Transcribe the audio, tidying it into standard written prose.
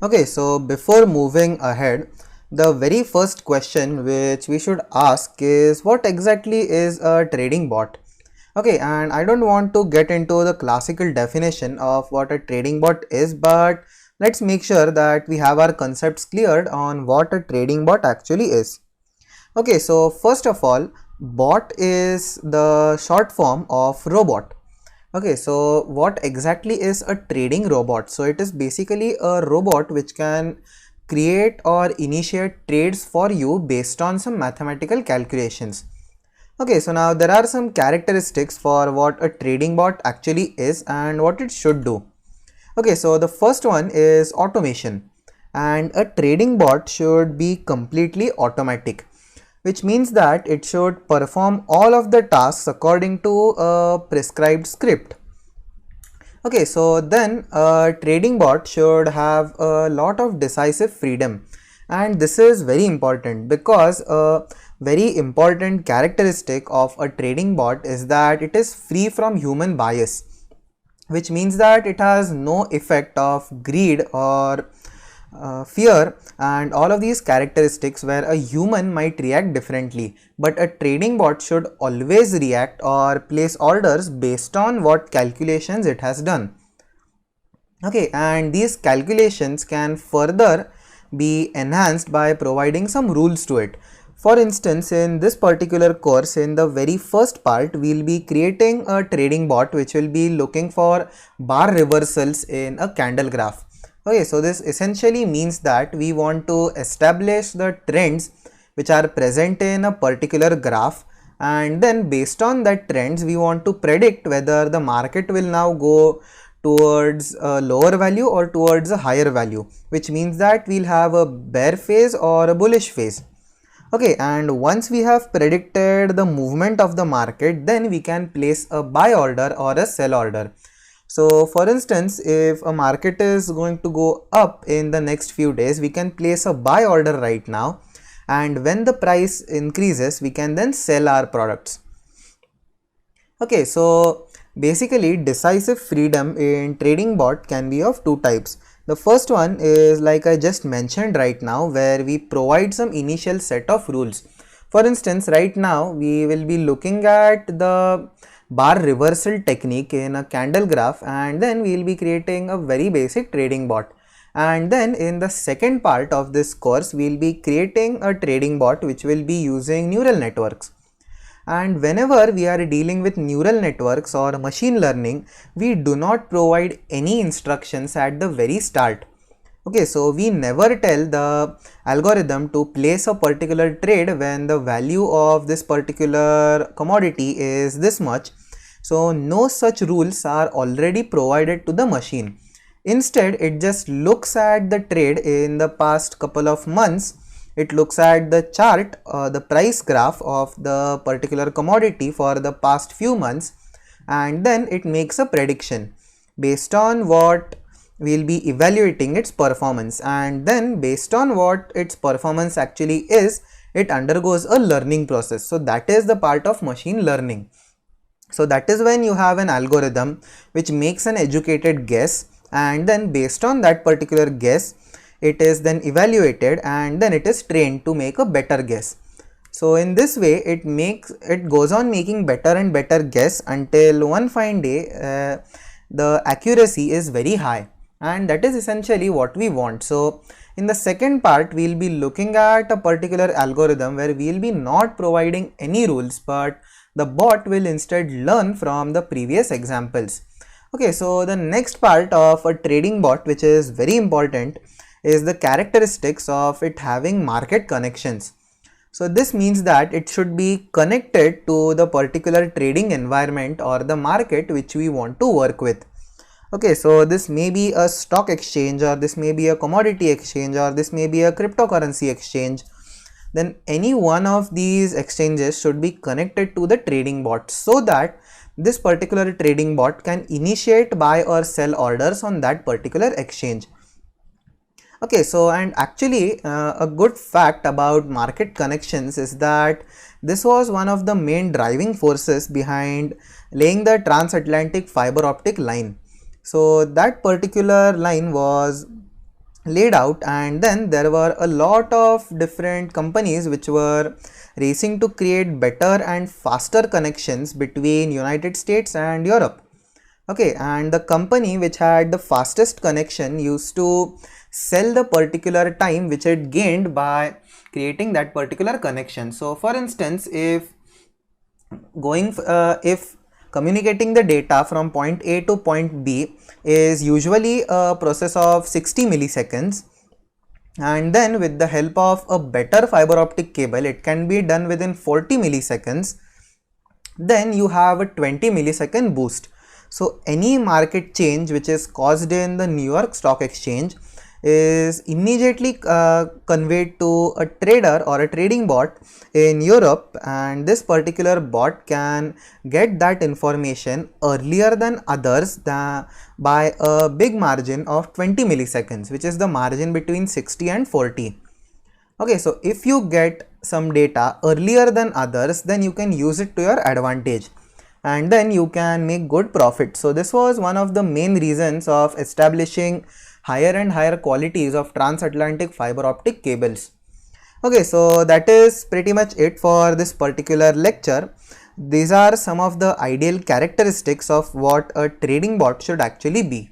Okay, so before moving ahead, the very first question which we should ask is what exactly is a trading bot? Okay, and I don't want to get into the classical definition of what a trading bot is, but let's make sure that we have our concepts cleared on what a trading bot actually is. Okay, so first of all, bot is the short form of robot. Okay, so what exactly is a trading robot? So it is basically a robot which can create or initiate trades for you based on some mathematical calculations. Okay, so now there are some characteristics for what a trading bot actually is and what it should do. Okay, so the first one is automation, and a trading bot should be completely automatic, which means that it should perform all of the tasks according to a prescribed script. Okay, so then a trading bot should have a lot of decisive freedom, and this is very important because a very important characteristic of a trading bot is that it is free from human bias, which means that it has no effect of greed or fear and all of these characteristics where a human might react differently, but a trading bot should always react or place orders based on what calculations it has done. Okay, and these calculations can further be enhanced by providing some rules to it. For instance, in this particular course, in the very first part, we'll be creating a trading bot which will be looking for bar reversals in a candle graph. Okay, so this essentially means that we want to establish the trends which are present in a particular graph, and then based on that trends we want to predict whether the market will now go towards a lower value or towards a higher value, which means that we'll have a bear phase or a bullish phase. Okay, and once we have predicted the movement of the market, then we can place a buy order or a sell order. So for instance, if a market is going to go up in the next few days, we can place a buy order right now, and when the price increases we can then sell our products. Okay, so basically decisive freedom in trading bot can be of two types. The first one is like I just mentioned right now, where we provide some initial set of rules. For instance, right now we will be looking at the bar reversal technique in a candle graph, and then we will be creating a very basic trading bot. And then in the second part of this course, we will be creating a trading bot which will be using neural networks. And whenever we are dealing with neural networks or machine learning, we do not provide any instructions at the very start. Okay, so we never tell the algorithm to place a particular trade when the value of this particular commodity is this much. So no such rules are already provided to the machine. Instead, it just looks at the trade in the past couple of months. It looks at the chart, the price graph of the particular commodity for the past few months, and then it makes a prediction based on what we'll be evaluating its performance, and then based on what its performance actually is, it undergoes a learning process. So that is the part of machine learning. So that is when you have an algorithm which makes an educated guess, and then based on that particular guess it is then evaluated and then it is trained to make a better guess. So in this way it goes on making better and better guess until one fine day the accuracy is very high, and that is essentially what we want. So in the second part we will be looking at a particular algorithm where we will be not providing any rules, but the bot will instead learn from the previous examples. Okay, so the next part of a trading bot, which is very important, is the characteristics of it having market connections. So this means that it should be connected to the particular trading environment or the market which we want to work with. Okay, so this may be a stock exchange, or this may be a commodity exchange, or this may be a cryptocurrency exchange. Then any one of these exchanges should be connected to the trading bot so that this particular trading bot can initiate buy or sell orders on that particular exchange. Okay, so and actually a good fact about market connections is that this was one of the main driving forces behind laying the transatlantic fiber optic line. So that particular line was laid out, and then there were a lot of different companies which were racing to create better and faster connections between United States and Europe. Okay, and the company which had the fastest connection used to sell the particular time which it gained by creating that particular connection. So for instance, if communicating the data from point A to point B is usually a process of 60 milliseconds, and then with the help of a better fiber optic cable it can be done within 40 milliseconds, then you have a 20 millisecond boost. So any market change which is caused in the New York Stock Exchange is immediately conveyed to a trader or a trading bot in Europe, and this particular bot can get that information earlier than others by a big margin of 20 milliseconds, which is the margin between 60 and 40. Okay, so if you get some data earlier than others, then you can use it to your advantage and then you can make good profit. So this was one of the main reasons of establishing higher and higher qualities of transatlantic fiber optic cables. Okay, so that is pretty much it for this particular lecture. These are some of the ideal characteristics of what a trading bot should actually be.